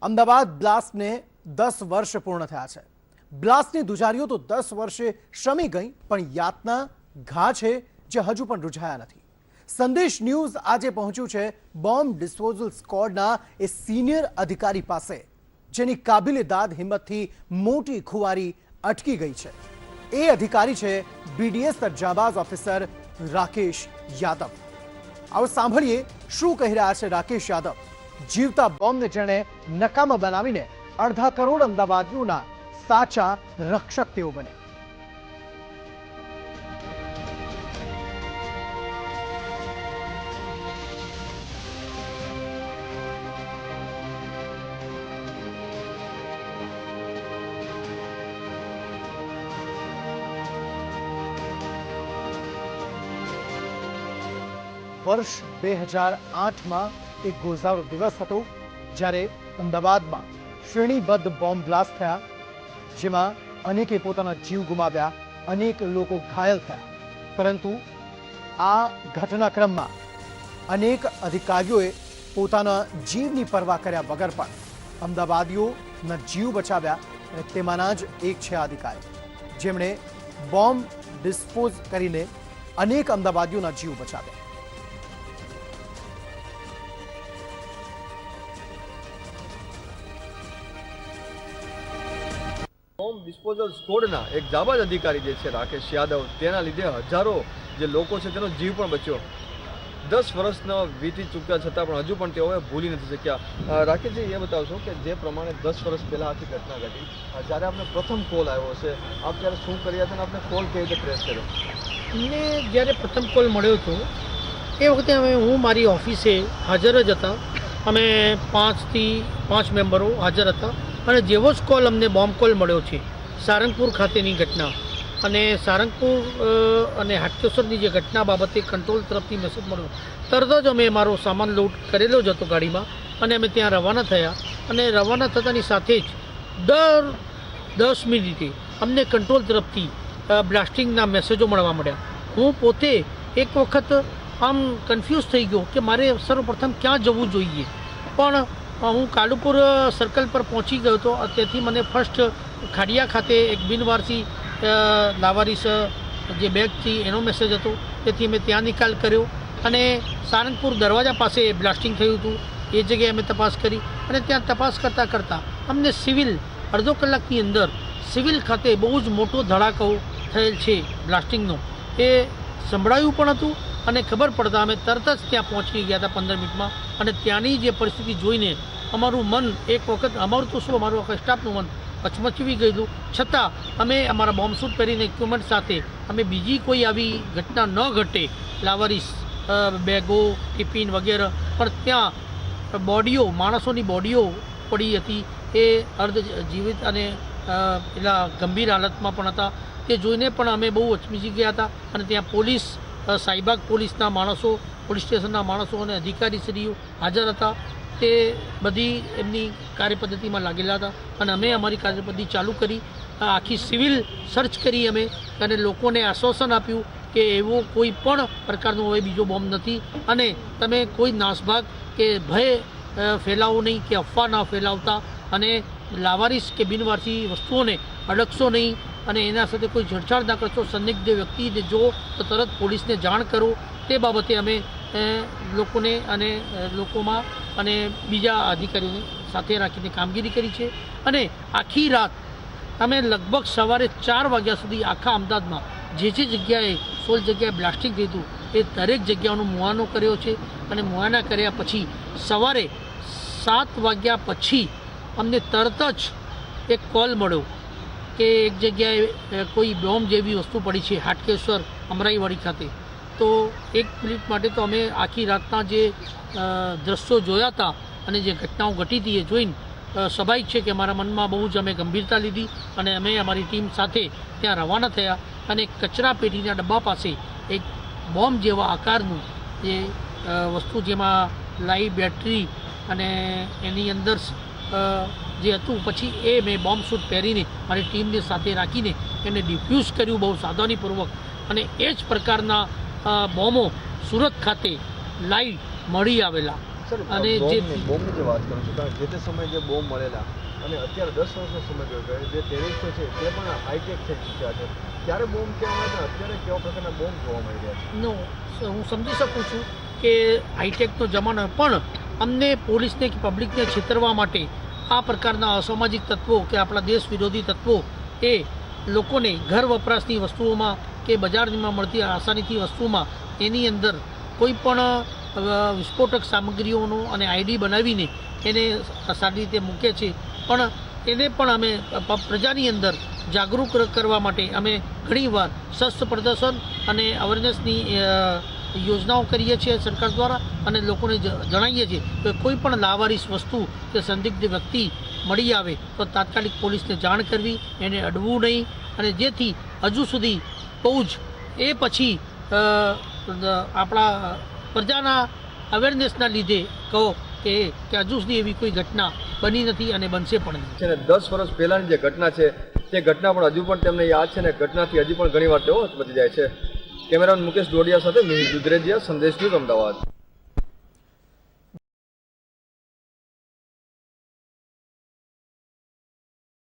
અમદાવાદ બ્લાસ્ટને 10 વર્ષ પૂર્ણ થયા છે। બ્લાસ્ટની ધુજારીઓ તો 10 વર્ષે શમી ગઈ, પણ યાતના ઘા છે જે હજુ પણ રૂઝાયા નથી। સંદેશ ન્યૂઝ આજે પહોંચ્યું છે બોમ્બ ડિસ્પોઝલ સ્ક્વોડના એ સિનિયર અધિકારી પાસે, જેની કાબિલે દાદ હિંમતથી મોટી ખુવારી અટકી ગઈ છે। એ અધિકારી છે બીડીએસ જાબાઝ ઓફિસર રાકેશ યાદવ। આવો સાંભળીએ શું કહી રહ્યા છે રાકેશ યાદવ। જીવતા બોમ્બને જેણે નકામા બનાવીને અડધા કરોડ અમદાવાદીઓના સાચા રક્ષક તેઓ બને। વર્ષ 2008માં એક ગોઝારો દિવસ હતો, જ્યારે અમદાવાદમાં શ્રેણીબદ્ધ બોમ્બ બ્લાસ્ટ થયા, જેમાં અનેકે પોતાના જીવ ગુમાવ્યા, અનેક લોકો ઘાયલ થયા। પરંતુ આ ઘટનાક્રમમાં અનેક અધિકારીઓએ પોતાના જીવની પરવા કર્યા વગર પણ અમદાવાદીઓના જીવ બચાવ્યા, અને તેમાંના જ એક છે આ અધિકારી, જેમણે બોમ્બ ડિસ્પોઝ કરીને અનેક અમદાવાદીઓના જીવ બચાવ્યા। બોમ્બ ડિસ્પોઝલ સ્ક્વોડના એક જાબાઝ અધિકારી જે છે રાકેશ યાદવ, તેના લીધે હજારો જે લોકો છે તેનો જીવ પણ બચ્યો। 10 વર્ષના વીતી ચૂક્યા છતાં પણ હજુ પણ તેઓએ ભૂલી નથી શક્યા। રાકેશજી, એ બતાવશો કે જે પ્રમાણે 10 વર્ષ પહેલાં આખી ઘટના ઘટી, જ્યારે આપને પ્રથમ કોલ આવ્યો છે, આપ ત્યારે શું કર્યા હતા અને આપને કોલ કેવી રીતે ટ્રેસ કર્યો? અમને જ્યારે પ્રથમ કોલ મળ્યો હતો એ વખતે હું મારી ઓફિસે હાજર જ હતા। અમે 5 થી 5 મેમ્બરો હાજર હતા, અને જેવો જ કોલ અમને બોમ્બ કોલ મળ્યો છે સારંગપુર ખાતેની ઘટના, અને સારંગપુર અને હાટકેશ્વરની જે ઘટના બાબતે કંટ્રોલ તરફથી મેસેજ મળ્યો, તરત જ અમે મારો સામાન લોડ કરેલો જ હતો ગાડીમાં, અને અમે ત્યાં રવાના થયા। અને રવાના થતાની સાથે જ દર 10 મિનિટે અમને કંટ્રોલ તરફથી બ્લાસ્ટિંગના મેસેજો મળવા મળ્યા। હું પોતે એક વખત આમ કન્ફ્યુઝ થઈ ગયો કે મારે સર્વપ્રથમ ક્યાં જવું જોઈએ, પણ હું કાલુપુર સર્કલ પર પહોંચી ગયો હતો। તેથી મને ફર્સ્ટ ખાડિયા ખાતે એક બિનવારસી લાવારીસ જે બેગથી એનો મેસેજ હતો, તેથી મેં ત્યાં નિકાલ કર્યો, અને સારંગપુર દરવાજા પાસે બ્લાસ્ટિંગ થયું હતું એ જગ્યાએ અમે તપાસ કરી, અને ત્યાં તપાસ કરતાં કરતાં અમને સિવિલ અડધો કલાકની અંદર સિવિલ ખાતે બહુ જ મોટો ધડાકો થયેલ છે બ્લાસ્ટિંગનો એ સંભળાયું પણ હતું, અને ખબર પડતા અમે તરત જ ત્યાં પહોંચી ગયા હતા 15 મિનિટમાં। અને ત્યાંની જે પરિસ્થિતિ જોઈને અમારું મન એક વખત, અમારું તો શું, અમારું આખા સ્ટાફનું મન પચમચવી ગયેલું, છતાં અમે અમારા બોમ્બ સૂટ પહેરીને ઇક્વિપમેન્ટ સાથે અમે બીજી કોઈ આવી ઘટના ન ઘટે, લાવારીસ બેગો, ટિફિન વગેરે, પણ ત્યાં બોડીઓ, માણસોની બોડીઓ પડી હતી, એ અર્ધ જીવિત અને પેલા ગંભીર હાલતમાં પણ હતા। તે જોઈને પણ અમે બહુ અચમચી ગયા હતા, અને ત્યાં પોલીસ, સાઈબાગ પોલીસના માણસો, પોલીસ સ્ટેશનના માણસો અને અધિકારીશ્રીઓ હાજર હતા। તે બધી એમની કાર્યપદ્ધતિમાં લાગેલા હતા, અને અમે અમારી કાર્યપદ્ધતિ ચાલુ કરી, આખી સિવિલ સર્ચ કરી અમે, અને લોકોને આશ્વાસન આપ્યું કે એવો કોઈ પણ પ્રકારનો હવે બીજો બોમ્બ નથી, અને તમે કોઈ નાસભાગ કે ભય ફેલાવો નહીં, કે અફવા ના ફેલાવતા, અને લાવારીસ કે બિનવારસી વસ્તુઓને અડકશો નહીં, અને એના સાથે કોઈ છેડછાડ ના કરશો। સંદિગ્ધ વ્યક્તિને જો તો તરત પોલીસને જાણ કરો, તે બાબતે અમે લોકોને અને લોકોમાં અને બીજા અધિકારીઓને સાથે રાખીને કામગીરી કરી છે। અને આખી રાત અમે લગભગ સવારે 4 વાગ્યા સુધી આખા અમદાવાદમાં જે જગ્યાએ 16 જગ્યાએ બ્લાસ્ટિંગ થયું હતું એ દરેક જગ્યાઓનો મુઆયનો કર્યો છે, અને મુઆયના કર્યા પછી સવારે 7 વાગ્યા પછી અમને તરત જ એક કોલ મળ્યો કે એક જગ્યાએ કોઈ બોમ્બ જેવી વસ્તુ પડી છે હાટકેશ્વર અમરાઈવાડી ખાતે। તો 1 મિનિટ માટે તો અમે આખી રાતના જે દ્રશ્યો જોયા હતા અને જે ઘટનાઓ ઘટી હતી એ જોઈને સ્વાભાવિક છે કે મારા મનમાં બહુ જ અમે ગંભીરતા લીધી, અને અમે અમારી ટીમ સાથે ત્યાં રવાના થયા, અને કચરા પેટીના ડબ્બા પાસે એક બોમ્બ જેવા આકારનું જે વસ્તુ, જેમાં લાઈવ બેટરી અને એની અંદર જે હતું, પછી એ મેં બોમ્બ સૂટ પહેરીને મારી ટીમને સાથે રાખીને એને ડિફ્યુઝ કર્યું બહુ સાવધાનીપૂર્વક, અને એ જ પ્રકારના બોમ્બો સુરત ખાતે લાઈવ મળી આવેલા, સર અને જે બોમ્બની જે વાત કરું છું કારણ કે જે તે સમયે જે બોમ્બ મળેલા અને અત્યારે 10 વર્ષનો સમય ગયો જે ટેરરિસ્ટો છે તે પણ હાઈટેક થઈ ચૂક્યા છે ત્યારે બોમ્બ કેવા મળે અત્યારે કેવા પ્રકારના બોમ્બ જોવા મળી રહ્યા છે? નો હું સમજી શકું છું કે હાઈટેકનો જમાનો પણ અમને પોલીસને કે પબ્લિકને છેતરવા માટે આ પ્રકારના અસામાજિક તત્વો કે આપણા દેશ વિરોધી તત્વો એ લોકોને ઘર વપરાશની વસ્તુઓમાં કે બજારમાં મળતી આસાનીથી વસ્તુમાં એની અંદર કોઈ પણ વિસ્ફોટક સામગ્રીઓનો અને આઈડી બનાવીને એને સારી રીતે મૂકે છે. પણ એને પણ અમે પ્રજાની અંદર જાગૃત કરવા માટે અમે ઘણીવાર શસ્ત્ર પ્રદર્શન અને અવેરનેસની યોજનાઓ કરીએ છીએ સરકાર દ્વારા અને લોકોને જણાવીએ છીએ કે કોઈ પણ લાવારીસ વસ્તુ કે સંદિગ્ધ વ્યક્તિ મળી આવે તો તાત્કાલિક પોલીસને જાણ કરવી, એને અડવું નહીં અને જેથી હજુ સુધી બહુ જ એ પછી આપણા પ્રજાના અવેરનેસના લીધે કહો કે હજુ સુધી એવી કોઈ ઘટના બની નથી અને બનશે પણ નહીં. છે ને 10 વર્ષ પહેલાની જે ઘટના છે તે ઘટના પણ હજુ પણ તેમને યાદ છે ને ઘટનાથી હજી પણ ઘણી વાર તેઓ બચી જાય છે. કેમેરામેન મુકેશ ડોડિયા સાથે મિહિર દુધરેજિયા, સંદેશ ન્યૂઝ, અમદાવાદ.